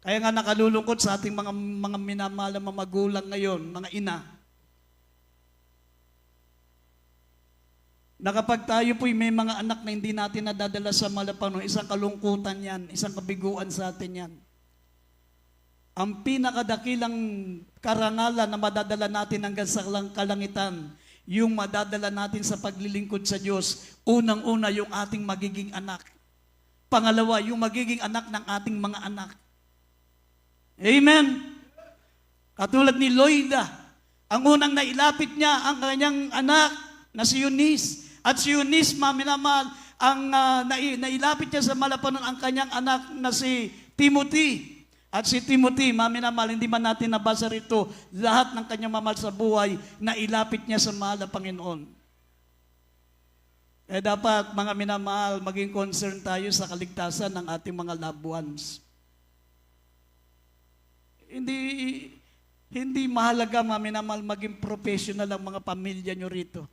Kaya nga nakalulungkot sa ating mga minamahal na mga magulang ngayon, mga ina, na kapag tayo po'y may mga anak na hindi natin nadadala sa malapano, isang kalungkutan yan, isang kabiguan sa atin yan. Ang pinakadakilang karangalan na madadala natin hanggang sa kalangitan, yung madadala natin sa paglilingkod sa Diyos, unang-una yung ating magiging anak. Pangalawa, yung magiging anak ng ating mga anak. Amen? Katulad ni Loida, ang unang nailapit niya ang kanyang anak na si Eunice. At si Eunice, minamahal, ang nailapit niya sa malapanon ang kanyang anak na si Timothy. At si Timothy, minamahal, hindi man natin nabasa rito, lahat ng kanyang mamahal sa buhay, nailapit niya sa mahal na Panginoon. Eh dapat, mga minamahal, maging concern tayo sa kaligtasan ng ating mga loved ones. Hindi mahalaga, minamahal, maging professional ang mga pamilya nyo rito.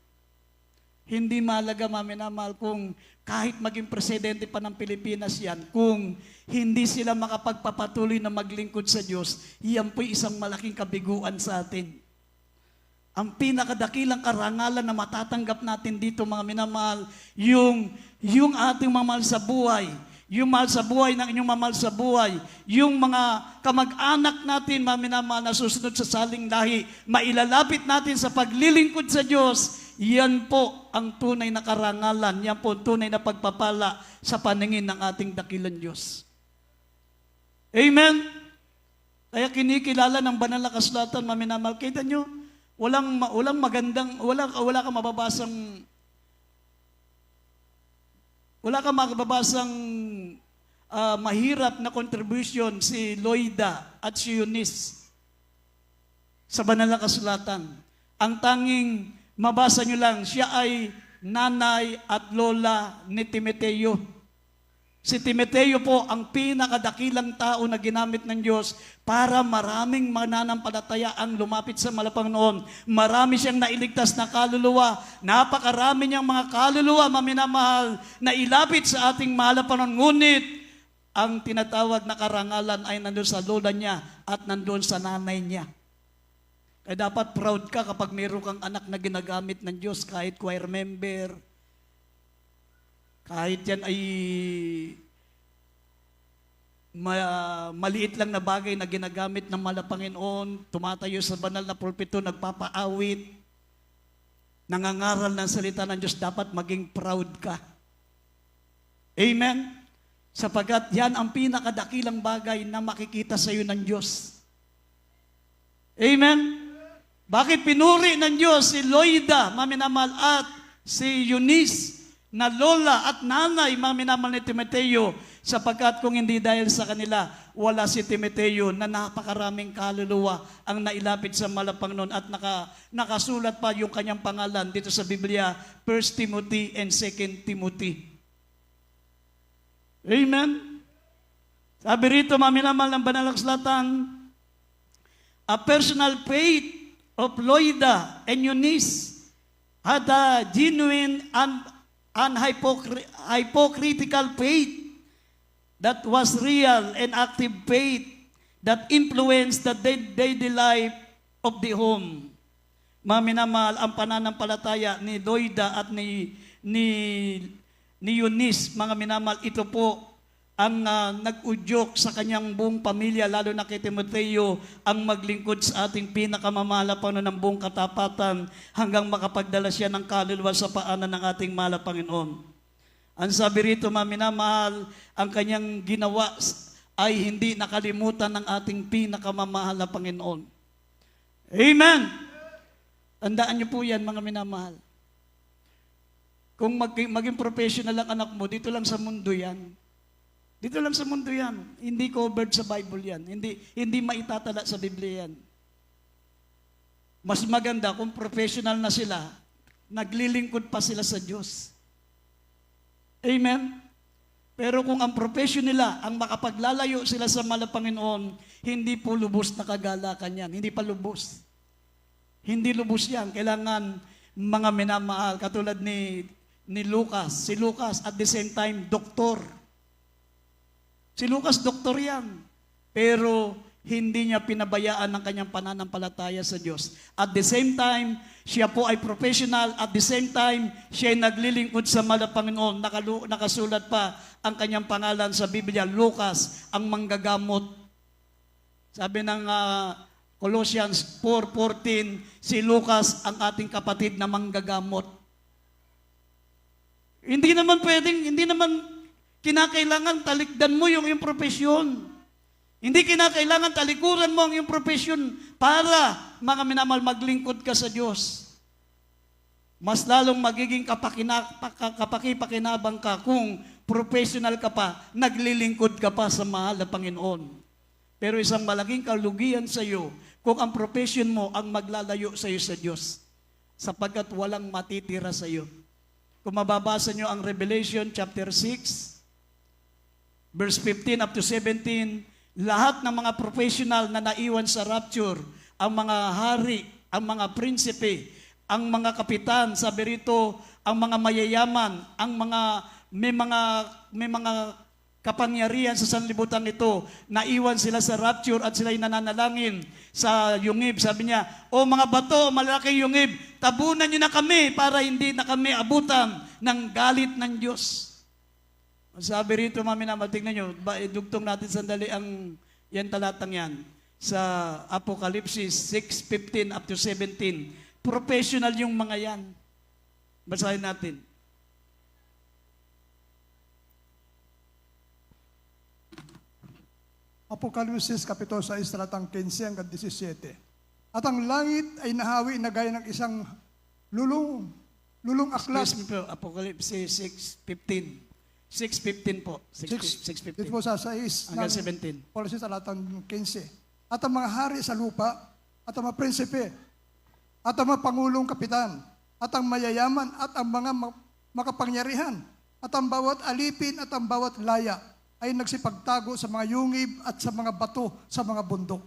Hindi mahalaga, minamahal, kung kahit maging presidente pa ng Pilipinas yan, kung hindi sila makapagpapatuloy na maglingkod sa Diyos, yan po'y isang malaking kabiguan sa atin. Ang pinakadakilang karangalan na matatanggap natin dito, mga minamahal, yung ating mamahal sa buhay, yung mahal sa buhay ng inyong mamahal sa buhay, yung mga kamag-anak natin, mga minamahal, na susunod sa saling lahi, mailalapit natin sa paglilingkod sa Diyos. Yan po ang tunay na karangalan, yan po ang tunay na pagpapala sa paningin ng ating dakilang Diyos. Amen? Kaya kinikilala ng banal na kasulatan, mga minamahal, kita nyo, walang magandang, wala kang mababasang mahirap na contribution si Loida at si Eunice sa banal na kasulatan. Ang tanging mabasa nyo lang, siya ay nanay at lola ni Timoteo. Si Timoteo po ang pinakadakilang tao na ginamit ng Diyos para maraming mananampalataya ang lumapit sa Panginoon. Marami siyang nailigtas na kaluluwa. Napakarami niyang mga kaluluwa, maminamahal, na ilapit sa ating mahal na Panginoon. Ngunit, ang tinatawag na karangalan ay nandun sa lola niya at nandun sa nanay niya. Kaya dapat proud ka kapag mayroon kang anak na ginagamit ng Diyos, kahit choir member, kahit yan ay maliit lang na bagay na ginagamit ng mahal na Panginoon, tumatayo sa banal na pulpito, nagpapaawit, nangangaral ng salita ng Diyos, dapat maging proud ka. Amen? Sapagkat yan ang pinakadakilang bagay na makikita sa iyo ng Diyos. Amen? Bakit pinuri ng Diyos si Loida, maminamahal, at si Eunice, na lola at nanay, maminamahal ni Timoteo, sapagkat kung hindi dahil sa kanila, wala si Timoteo na napakaraming kaluluwa ang nailapit sa mahal na Panginoon at nakasulat pa yung kanyang pangalan dito sa Biblia, 1 Timothy and 2 Timothy. Amen? Sabi rito, maminamahal ng banal na kasulatan, a personal faith of Loida and Eunice had a genuine and hypocritical faith that was real and active faith that influenced the daily life of the home. Maminamahal, ang pananampalataya ni Loida at ni Eunice, mga minamahal, ito po ang nag-udyok sa kanyang buong pamilya, lalo na kay Timoteo, ang maglingkod sa ating pinakamamahal na Panginoon ng buong katapatan hanggang makapagdala siya ng kaluluwa sa paanan ng ating mahal na Panginoon. Ang sabi rito, maminamahal, ang kanyang ginawa ay hindi nakalimutan ng ating pinakamamahal na Panginoon. Amen! Tandaan niyo po yan, mga minamahal. Kung maging professional ang anak mo, dito lang sa mundo yan. Dito lang sa mundo yan. Hindi covered sa Bible yan. Hindi maitatala sa Biblia yan. Mas maganda kung professional na sila, naglilingkod pa sila sa Diyos. Amen? Pero kung ang profession nila, ang makapaglalayo sila sa mahal na Panginoon, hindi po lubos na kagalakan yan. Hindi pa lubos. Hindi lubos yan. Kailangan mga minamahal, katulad ni Lucas. Si Lucas, at the same time, doktor. Si Lucas, doktor yan. pero hindi niya pinabayaan ang kanyang pananampalataya sa Diyos. At the same time, siya po ay professional. At the same time, siya ay naglilingkod sa mahal na Panginoon. Nakasulat pa ang kanyang pangalan sa Biblia, Lucas, ang manggagamot. Sabi ng Colossians 4:14, si Lucas ang ating kapatid na manggagamot. Hindi naman kinakailangan talikdan mo yung iyong profesyon. Hindi kinakailangan talikuran mo ang iyong profesyon para, mga minamahal, maglingkod ka sa Diyos. Mas lalong magiging kapakipakinabang ka kung professional ka pa, naglilingkod ka pa sa mahal na Panginoon. Pero isang malaking kalugian sa iyo kung ang profession mo ang maglalayo sa iyo sa Diyos, sapagkat walang matitira sa iyo. Kung mababasa nyo ang Revelation chapter 6, verse 15 up to 17, lahat ng mga professional na naiwan sa rapture, ang mga hari, ang mga prinsipe, ang mga kapitan, sabi rito, ang mga mayayaman, ang mga may mga kapangyarihan sa sanlibutan ito, naiwan sila sa rapture at sila'y nananalangin sa yungib. Sabi niya, o mga bato, malaking yungib, tabunan niyo na kami para hindi na kami abutan ng galit ng Diyos. Sabi rito, tingnan nyo, dugtong natin sandali ang yan talatang yan sa Apokalipsis 6:15 up to 17. Professional yung mga yan. Basahin natin. Apokalipsis kapitulo 6, talatang 15 hanggang 17. At ang langit ay nahawi na gaya ng isang lulong aklat. Excuse me po, Apokalipsis 6:15. 6:15 po. 6:15. Dito po sa 6 hanggang 17. Apokalipsis talatang 15. At ang mga hari sa lupa, at ang mga prinsipe, at ang mga pangulong kapitan, at ang mayayaman, at ang mga makapangyarihan, at ang bawat alipin, at ang bawat laya, ay nagsipagtago sa mga yungib at sa mga bato sa mga bundok.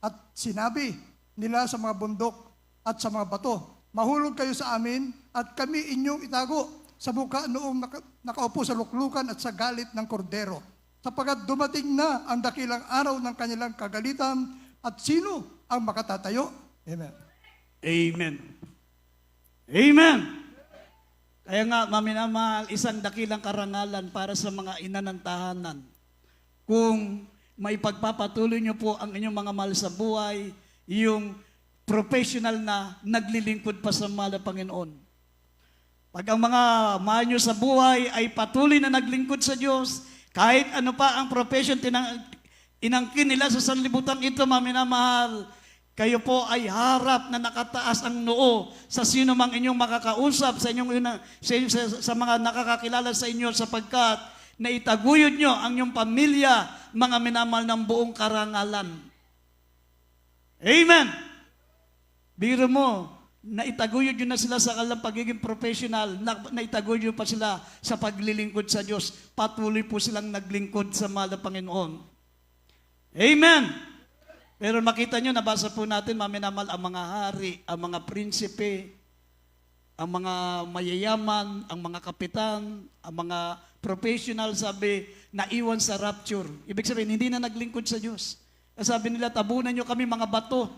At sinabi nila sa mga bundok at sa mga bato, mahulog kayo sa amin at kami inyong itago sa muka noong nakaupo sa luklukan at sa galit ng kordero. Sapagkat dumating na ang dakilang araw ng kanilang kagalitan at sino ang makatatayo? Amen. Amen. Amen. Kaya nga, maminamahal, isang dakilang karangalan para sa mga ina ng tahanan. Kung may pagpapatuloy nyo po ang inyong mga mahal sa buhay, yung professional na naglilingkod pa sa mahal na Panginoon. Pag ang mga mahal nyo sa buhay ay patuloy na naglingkod sa Diyos, kahit ano pa ang profession inangkin nila sa sanlibutan ito, maminamahal, kayo po ay harap na nakataas ang noo sa sino mang inyong makakausap, sa mga nakakakilala sa inyo, sapagkat naitaguyod nyo ang inyong pamilya, mga minamahal ng buong karangalan. Amen! Biro mo, naitaguyod nyo na sila sa kanilang pagiging professional, naitaguyod nyo pa sila sa paglilingkod sa Diyos. Patuloy po silang naglingkod sa mahal na Panginoon. Amen! Pero makita nyo, nabasa po natin, maminamal, ang mga hari, ang mga prinsipe, ang mga mayayaman, ang mga kapitan, ang mga professional, sabi, naiwan sa rapture. Ibig sabihin, hindi na naglingkod sa Diyos. Sabi nila, tabunan nyo kami mga bato.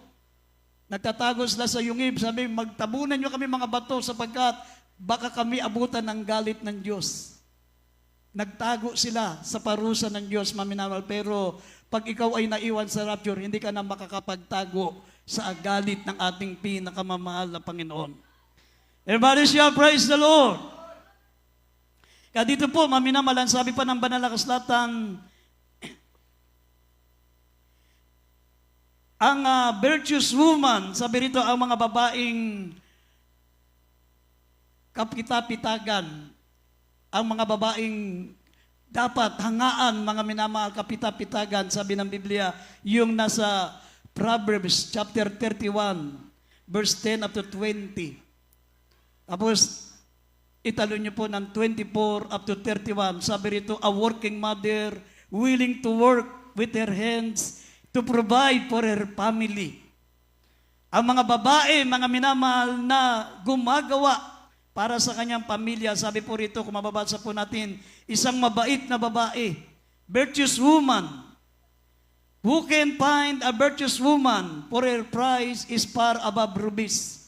Nagtatago sila sa yungib. Sabi, magtabunan nyo kami mga bato sapagkat baka kami abutan ng galit ng Diyos. Nagtago sila sa parusa ng Diyos, maminamal. Pero pag ikaw ay naiwan sa rapture, hindi ka na makakapagtago sa galit ng ating pinakamamahal na Panginoon. Everybody shall praise the Lord. Kaya dito po, maminamalan, sabi pa ng banal na kasulatan, ang virtuous woman, sabi rito, ang mga babaeng kapitapitagan, ang mga babaeng dapat hangaan, mga minamahal, kapitapitagan, sabi ng Biblia, yung nasa Proverbs chapter 31, verse 10 up to 20. Tapos, italo nyo po ng 24 up to 31. Sabi rito, a working mother willing to work with her hands to provide for her family. Ang mga babae, mga minamahal na gumagawa para sa kanyang pamilya. Sabi po rito, kung mababasa po natin, isang mabait na babae, virtuous woman, Who can find a virtuous woman, for her price is far above rubies.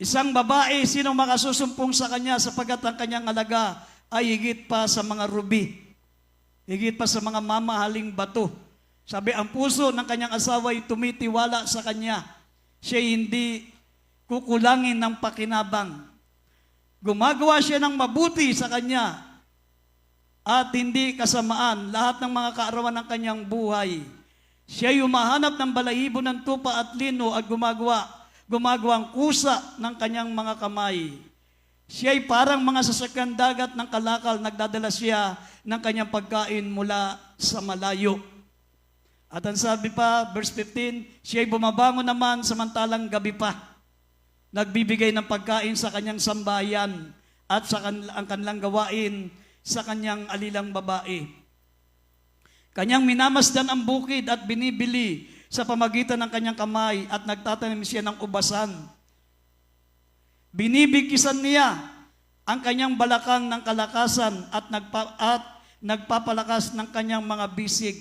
Isang babae, sino makasusumpong sa kanya sapagkat ang kanyang alaga ay higit pa sa mga ruby, higit pa sa mga mamahaling bato. Sabi, ang puso ng kanyang asawa ay tumitiwala sa kanya. Siya hindi kukulangin ng pakinabang. Gumagawa siya ng mabuti sa kanya at hindi kasamaan lahat ng mga kaarawan ng kanyang buhay. Siya humahanap ng balahibo ng tupa at lino at gumagawang kusa ng kanyang mga kamay. Siya'y parang mga sasakyan dagat ng kalakal, nagdadala siya ng kanyang pagkain mula sa malayo. At ang sabi pa, verse 15, siya'y bumabangon naman samantalang gabi pa. Nagbibigay ng pagkain sa kanyang sambayan at ang kanilang gawain sa kanyang alilang babae. Kanyang minamasdan ang bukid at binibili sa pamagitan ng kanyang kamay at nagtatanim siya ng ubasan. Binibigkisan niya ang kanyang balakang ng kalakasan at nagpapalakas ng kanyang mga bisig.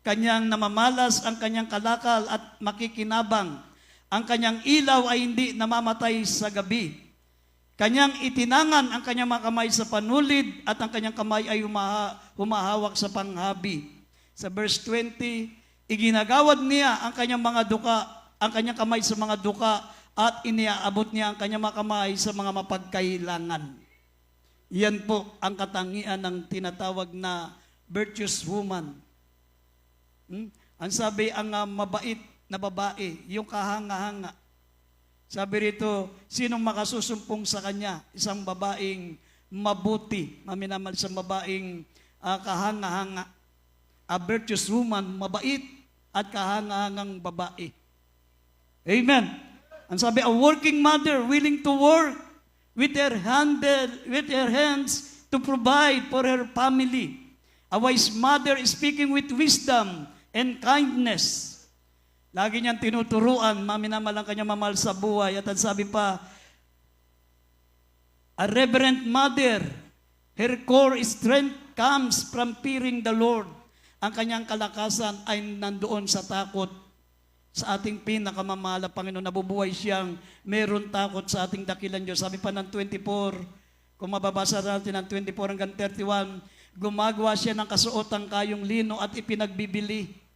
Kanyang namamalas ang kanyang kalakal at makikinabang. Ang kanyang ilaw ay hindi namamatay sa gabi. Kanyang itinangan ang kanyang mga kamay sa panulid at ang kanyang kamay ay humahawak sa panghabi. Sa verse 20, iginagawad niya ang kanyang mga duka, ang kanyang kamay sa mga duka at iniaabot niya ang kanyang mga kamay sa mga mapagkailangan. Yan po ang katangian ng tinatawag na virtuous woman. Ang sabi, ang mabait na babae, yung kahanga-hanga. Sabi rito, sinong makasusumpong sa kanya? Isang babaeng mabuti, maminamal sa babaeng kahanga-hanga. A virtuous woman, mabait at kahangahangang babae. Amen. Ang sabi, a working mother willing to work with her hands to provide for her family. A wise mother speaking with wisdom and kindness. Lagi niyang tinuturuan, maminamal ang kanyang mamahal sa buhay. At ang sabi pa, a reverent mother, her core strength comes from fearing the Lord. Ang kanyang kalakasan ay nandoon sa takot sa ating pinakamamahal na Panginoon. Nabubuhay siyang meron takot sa ating dakilang Diyos. Sabi pa ng 24, kung mababasa natin ng 24 hanggang 31, gumagawa siya ng kasuotang kayong lino at ipinagbibili.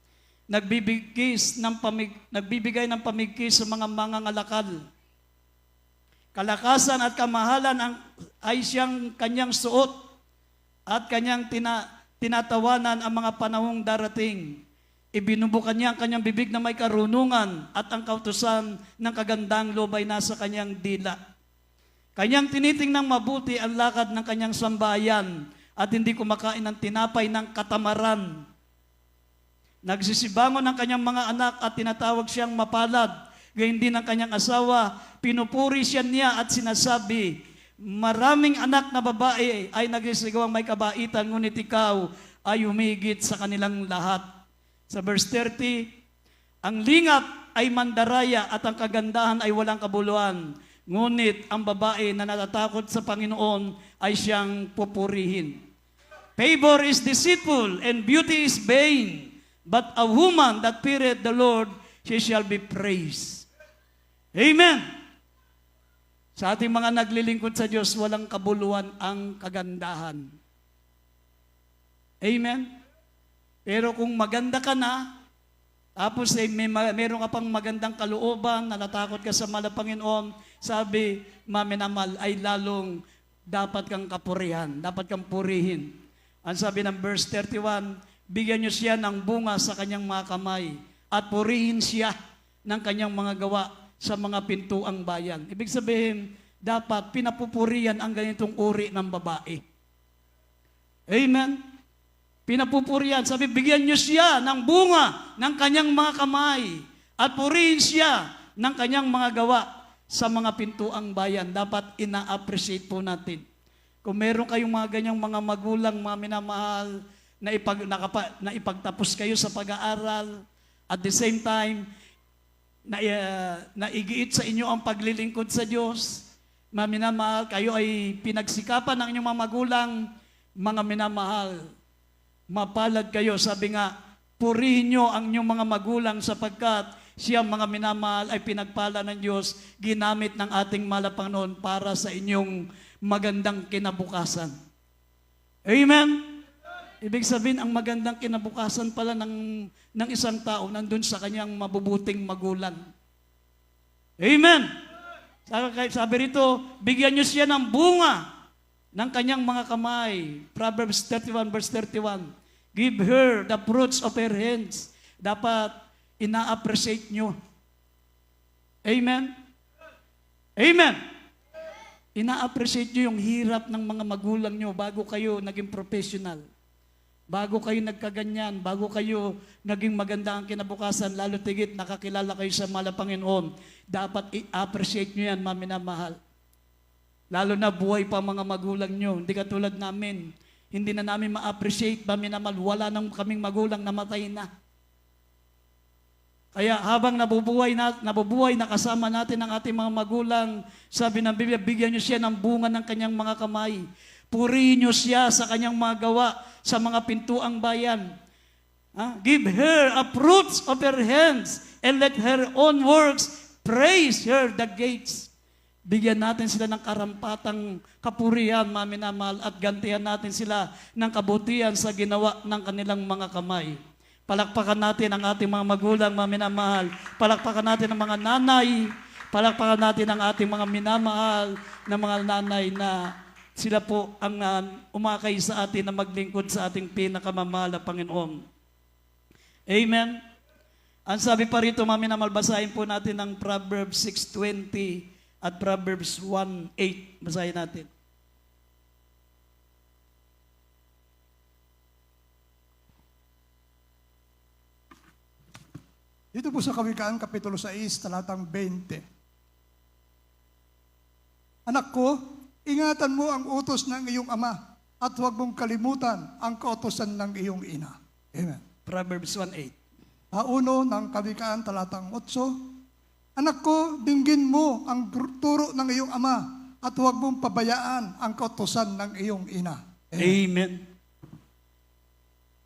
Nagbibigay ng pamigkis sa mga mangangalakal. Kalakasan at kamahalan ay siyang kanyang suot at kanyang tinatawanan ang mga panahong darating. Ibinubukan niya ang kanyang bibig na may karunungan at ang kautusan ng kagandang loob ay nasa kanyang dila. Kanyang tinitingnang mabuti ang lakad ng kanyang sambayan at hindi kumakain ng tinapay ng katamaran. Nagsisibangon ang kanyang mga anak at tinatawag siyang mapalad. Gayon din ang kanyang asawa, pinupuri siya niya at sinasabi, maraming anak na babae ay nagsisigawang may kabaitan, ngunit ikaw ay humigit sa kanilang lahat. Sa verse 30, ang lingap ay mandaraya at ang kagandahan ay walang kabuluhan. Ngunit ang babae na natatakot sa Panginoon ay siyang pupurihin. Favor is deceitful and beauty is vain. But a woman that feareth the Lord, she shall be praised. Amen. Sa ating mga naglilingkod sa Diyos, walang kabuluhan ang kagandahan. Amen. Pero kung maganda ka na, tapos meron ka pang magandang kalooban, natatakot ka sa mahal na Panginoon, sabi, maminamal, ay lalong dapat kang kapurihan, dapat kang purihin. Ang sabi ng verse 31, bigyan niyo siya ng bunga sa kanyang mga kamay at purihin siya ng kanyang mga gawa sa mga pintuang bayan. Ibig sabihin, dapat pinapupurihan ang ganitong uri ng babae. Amen? Pinapupurihan. Sabi, bigyan niyo siya ng bunga ng kanyang mga kamay at purihin siya ng kanyang mga gawa sa mga pintuang bayan. Dapat ina-appreciate po natin. Kung meron kayong mga ganyang mga magulang, mga minamahal, na ipagtapos kayo sa pag-aaral, at the same time, naigiit sa inyo ang paglilingkod sa Diyos, mga minamahal, kayo ay pinagsikapan ng inyong mga magulang, mga minamahal, mapalad kayo. Sabi nga, purihin nyo ang inyong mga magulang sapagkat siyang mga minamahal ay pinagpala ng Diyos, ginamit ng ating mahal na Panginoon para sa inyong magandang kinabukasan. Amen? Ibig sabihin, ang magandang kinabukasan pala ng isang tao nandun sa kanyang mabubuting magulang. Amen? Sabi rito, bigyan nyo siya ng bunga ng kanyang mga kamay. Proverbs 31 verse 31. Give her the fruits of her hands. Dapat ina-appreciate nyo. Amen? Amen? Ina-appreciate nyo yung hirap ng mga magulang nyo bago kayo naging professional. Bago kayo nagkaganyan, bago kayo naging maganda ang kinabukasan, lalo tigit nakakilala kayo sa mahal na Panginoon, dapat i-appreciate nyo yan, maminamahal. Lalo na buhay pa mga magulang nyo. Hindi katulad namin. Hindi na namin ma-appreciate, maminamahal. Wala nang kaming magulang, namatay na. Kaya habang nabubuhay na kasama natin ang ating mga magulang, sabi ng Biblia, bigyan nyo siya ng bunga ng kanyang mga kamay. Purihin nyo siya sa kanyang mga gawa sa mga pintuang bayan. Give her a fruits of her hands and let her own works praise her the gates. Bigyan natin sila ng karampatang kapurihan, maminamahal, at gantihan natin sila ng kabutihan sa ginawa ng kanilang mga kamay. Palakpakan natin ang ating mga magulang, maminamahal. Palakpakan natin ang mga nanay. Palakpakan natin ang ating mga minamahal na mga nanay na sila po ang umakay sa atin na maglingkod sa ating pinakamamahal na Panginoon. Amen? Ang sabi pa rito, maminamahal, basahin po natin ang Proverbs 6:20 at Proverbs 1:8. Basahin natin. Dito po sa Kawikaan, Kapitulo 6, talatang 20. Anak ko, ingatan mo ang utos ng iyong ama at huwag mong kalimutan ang kautosan ng iyong ina. Amen. Proverbs 1:8. Pauno ng Kawikaan, talatang 8. Anak ko, dinggin mo ang turo ng iyong ama at huwag mong pabayaan ang kautosan ng iyong ina. Amen.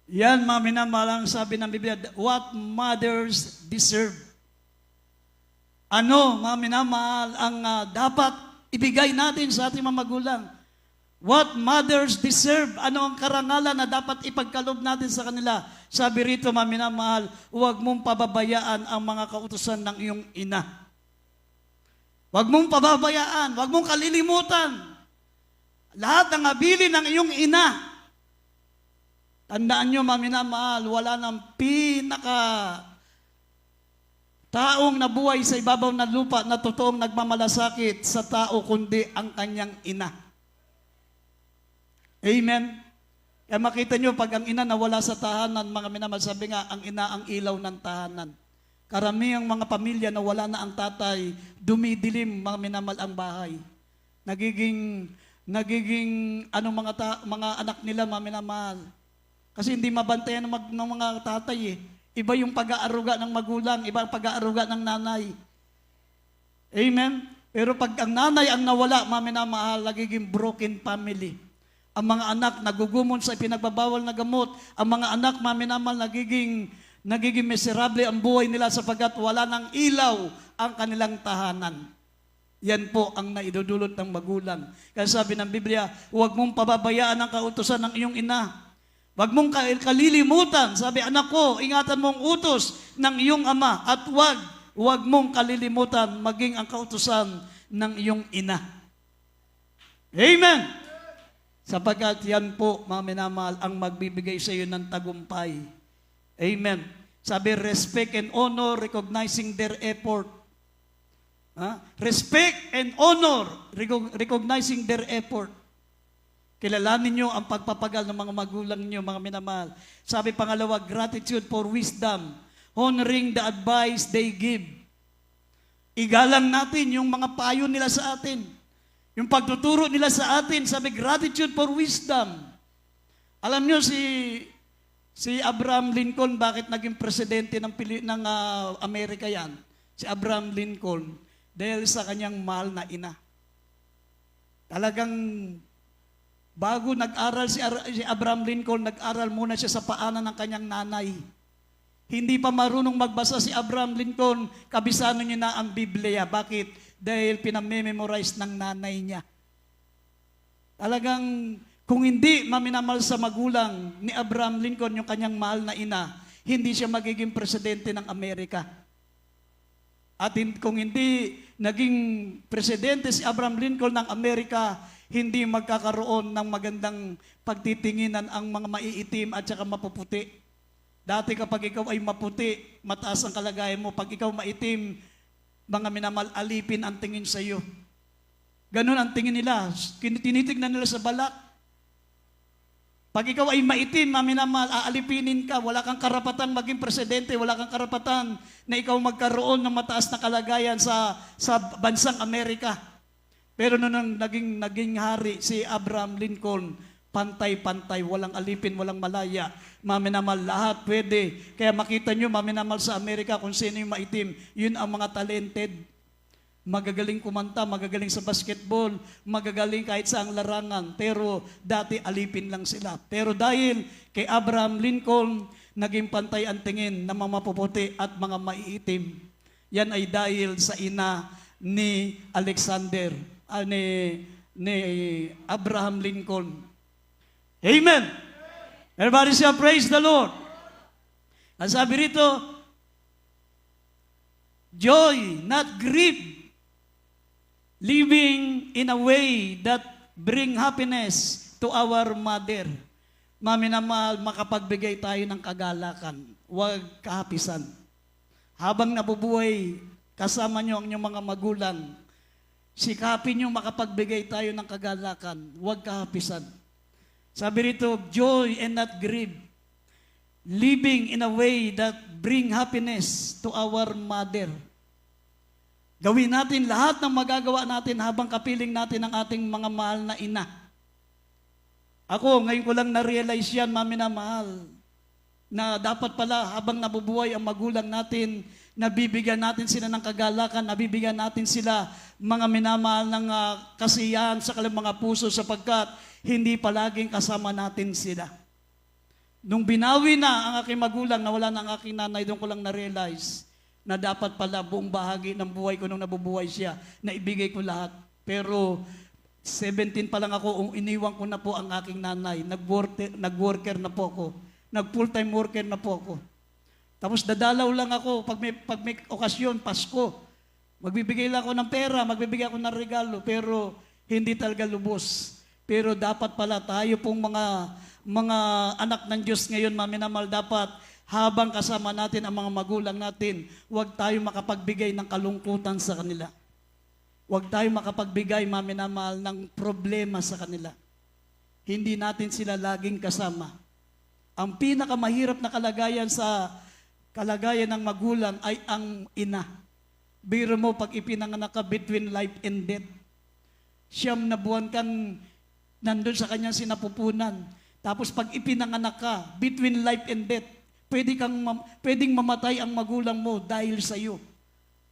Yan, maminamahal, ang sabi ng Biblia, what mothers deserve. Ano, maminamahal, ang dapat ibigay natin sa ating mga magulang? What mothers deserve. Ano ang karangalan na dapat ipagkaloob natin sa kanila? Sabi rito, maminamahal, huwag mong pababayaan ang mga kautusan ng iyong ina. Huwag mong pababayaan, huwag mong kalilimutan. Lahat ng habilin ng iyong ina. Tandaan nyo, maminamahal, wala nang taong nabuhay sa ibabaw ng lupa na totoong nagmamalasakit sa tao kundi ang kanyang ina. Amen? Kaya makita nyo, pag ang ina nawala sa tahanan, mga minamahal, sabi nga, ang ina ang ilaw ng tahanan. Karamihang mga pamilya na wala na ang tatay, dumidilim, mga minamahal, ang bahay. Nagiging mga anak nila, mga minamahal. Kasi hindi mabantayan ng mga tatay eh. Iba yung pag-aaruga ng magulang, iba ang pag-aaruga ng nanay. Amen? Pero pag ang nanay ang nawala, maminamahal, nagiging broken family. Ang mga anak nagugumon sa pinagbabawal na gamot. Ang mga anak, maminamahal, nagiging miserable ang buhay nila sapagkat wala ng ilaw ang kanilang tahanan. Yan po ang naidudulot ng magulang. Kaya sabi ng Biblia, huwag mong pababayaan ang kautusan ng iyong ina. Huwag mong kalilimutan. Sabi, anak ko, ingatan mong utos ng iyong ama at huwag mong kalilimutan maging ang kautusan ng iyong ina. Amen! Sapagkat yan po, mga minamahal, ang magbibigay sa iyo ng tagumpay. Amen. Sabi, respect and honor, recognizing their effort. Respect and honor, recognizing their effort. Kilalanin nyo ang pagpapagal ng mga magulang nyo, mga minamahal. Sabi pangalawa, gratitude for wisdom, honoring the advice they give. Igalang natin yung mga payo nila sa atin. Yung pagtuturo nila sa atin, sabi, gratitude for wisdom. Alam nyo si Abraham Lincoln, bakit naging presidente ng Amerika yan? Si Abraham Lincoln, dahil sa kanyang mahal na ina. Talagang bago nag-aral si Abraham Lincoln, nag-aral muna siya sa paanan ng kanyang nanay. Hindi pa marunong magbasa si Abraham Lincoln, kabisado niya na ang Biblia. Bakit? Dahil pinamemorize ng nanay niya. Talagang kung hindi maminamahal sa magulang ni Abraham Lincoln, yung kanyang mahal na ina, hindi siya magiging presidente ng Amerika. At kung hindi naging presidente si Abraham Lincoln ng Amerika, hindi magkakaroon ng magandang pagtitinginan ang mga maiitim at saka mapuputi. Dati kapag ikaw ay maputi, mataas ang kalagayan mo. Pag ikaw maitim, mga minamahal, alipin ang tingin sa iyo. Ganun ang tingin nila. Tinitignan nila sa balat. Pag ikaw ay maitim, minamahal, aalipinin ka. Wala kang karapatan maging presidente. Wala kang karapatan na ikaw magkaroon ng mataas na kalagayan sa bansang Amerika. Pero noong naging hari si Abraham Lincoln, pantay-pantay, walang alipin, walang malaya. Maminamal, lahat pwede. Kaya makita nyo, maminamal sa Amerika kung sino yung maitim. Yun ang mga talented. Magagaling kumanta, magagaling sa basketball, magagaling kahit saang larangan. Pero dati alipin lang sila. Pero dahil kay Abraham Lincoln, naging pantay ang tingin ng mga mapuputi at mga maiitim. Yan ay dahil sa ina ni Alexander, ni Abraham Lincoln. Amen. Everybody say, praise the Lord. Ang sabi rito, joy, not grief. Living in a way that bring happiness to our mother. Maminamahal, makapagbigay tayo ng kagalakan. Huwag kahapisan. Habang nabubuhay, kasama nyo ang inyong mga magulang, sikapin nyo makapagbigay tayo ng kagalakan. Huwag kahapisan. Sabi rito, joy and not grief. Living in a way that bring happiness to our mother. Gawin natin lahat ng magagawa natin habang kapiling natin ang ating mga mahal na ina. Ako, ngayon ko lang na-realize yan, maminamahal, na dapat pala habang nabubuhay ang magulang natin, nabibigyan natin sila ng kagalakan, nabibigyan natin sila mga minamahal ng kasiyahan sa kanilang mga puso sapagkat hindi palaging kasama natin sila. Nung binawi na ang aking magulang, nawala na ang aking nanay, doon ko lang na-realize na dapat pala buong bahagi ng buhay ko nung nabubuhay siya, na ibigay ko lahat. Pero 17 pa lang ako, iniwan ko na po ang aking nanay. Nag-worker na po ako. Nag-full-time worker na po ako. Tapos dadalaw lang ako pag may okasyon, Pasko. Magbibigay lang ako ng pera, magbibigay ako ng regalo, pero hindi talaga lubos. Pero dapat pala tayo pong mga anak ng Diyos ngayon, maminamal, dapat habang kasama natin ang mga magulang natin, huwag tayo makapagbigay ng kalungkutan sa kanila. Huwag tayo makapagbigay, maminamahal, ng problema sa kanila. Hindi natin sila laging kasama. Ang pinakamahirap na kalagayan sa kalagayan ng magulang ay ang ina. Biro mo, pag ipinanganak ka between life and death, 9 na buwan kang nandun sa kanyang sinapupunan. Tapos pag ipinanganak ka, between life and death, pwedeng mamatay ang magulang mo dahil sa iyo.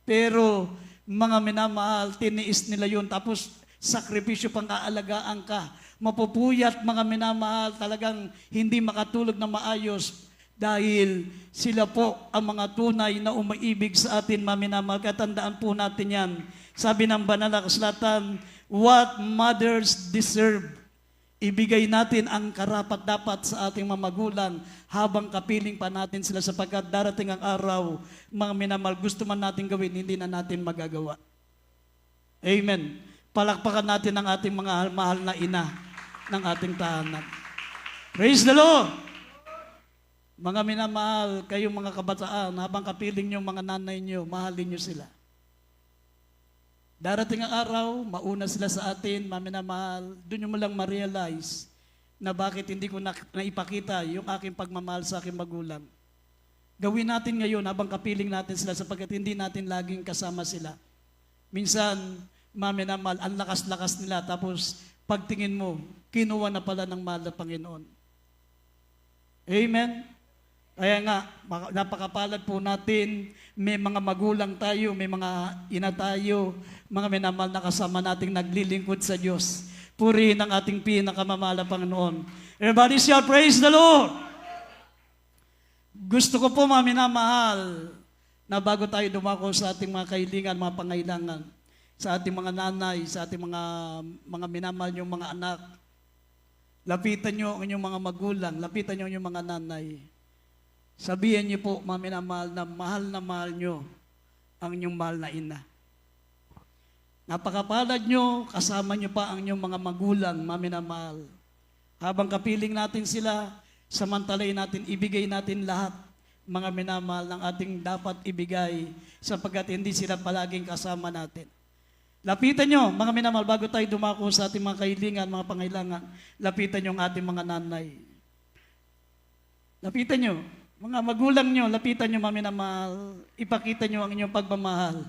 Pero mga minamahal, tiniis nila yun. Tapos sakripisyo pang aalagaan ka. Mapupuyat mga minamahal, talagang hindi makatulog na maayos dahil sila po ang mga tunay na umaibig sa atin, maminamahal. Katandaan po natin yan. Sabi ng banal na kasulatan, what mothers deserve. Ibigay natin ang karapat-dapat sa ating mga magulang habang kapiling pa natin sila sapagkat darating ang araw, mga minamahal, gusto man natin gawin, hindi na natin magagawa. Amen. Palakpakan natin ang ating mga mahal na ina ng ating tahanan. Praise the Lord! Mga minamahal, kayong mga kabataan, habang kapiling nyo mga nanay nyo, mahalin nyo sila. Darating ang araw, mauna sila sa atin, maminamahal, doon mo lang ma-realize na bakit hindi ko naipakita yung aking pagmamahal sa aking magulang. Gawin natin ngayon habang kapiling natin sila sapagkat hindi natin laging kasama sila. Minsan, maminamahal, ang lakas-lakas nila, tapos pagtingin mo, kinuha na pala ng mahal na Panginoon. Amen? Kaya nga, napakapalad po natin, may mga magulang tayo, may mga ina tayo, mga minamahal na kasama nating naglilingkod sa Diyos. Purihin ang ating pinakamamahal na Panginoon. Everybody shall praise the Lord. Gusto ko po, mga minamahal, na bago tayo dumako sa ating mga kahilingan, mga pangailangan, sa ating mga nanay, sa ating mga minamahal niyong mga anak, lapitan niyo ang inyong mga magulang, lapitan niyo ang inyong mga nanay. Sabihin niyo po, mga minamahal, na mahal niyo ang inyong mahal na ina. Napakapalad niyo, kasama niyo pa ang inyong mga magulang, mga minamahal. Habang kapiling natin sila, samantalayin natin, ibigay natin lahat, mga minamahal, ng ating dapat ibigay sapagkat hindi sila palaging kasama natin. Lapitan nyo, mga minamahal, bago tayo dumako sa ating mga kahilingan, mga pangailangan, lapitan nyo ang ating mga nanay. Lapitan nyo, mga magulang nyo, lapitan nyo, mga minamahal, ipakita nyo ang inyong pagmamahal.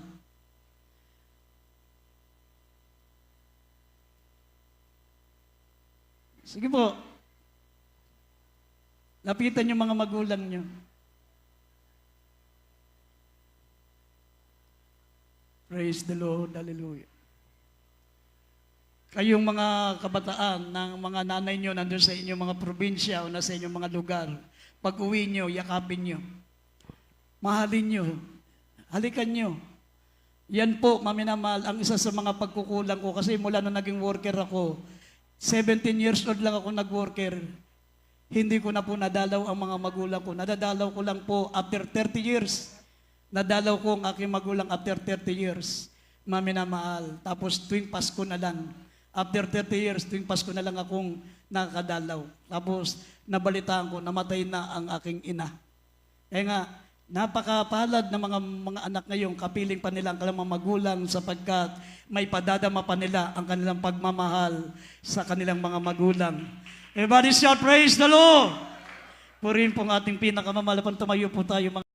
Sige po, lapitan nyo mga magulang nyo. Praise the Lord, hallelujah. Kayong mga kabataan ng mga nanay nyo nandun sa inyong mga probinsya o nasa inyong mga lugar, pag uwi nyo, yakapin nyo. Mahalin nyo. Halikan nyo. Yan po, maminamahal, ang isa sa mga pagkukulang ko kasi mula nung naging worker ako, 17 years old lang ako nag-worker. Hindi ko na po nadalaw ang mga magulang ko. Nadadalaw ko lang po after 30 years. Nadalaw ko ang aking magulang after 30 years. Maminamahal. Tapos tuwing Pasko na lang. After 30 years, tuwing Pasko na lang akong nakakadalaw. Tapos nabalitaan ko, namatay na ang aking ina. Kaya nga, napakapalad ng mga anak ngayon, kapiling pa nila ang kanilang mga magulang sapagkat may padadama pa nila ang kanilang pagmamahal sa kanilang mga magulang. Everybody shout, praise the Lord! Purihin po ang ating pinakamamahal. Tumayo po tayo.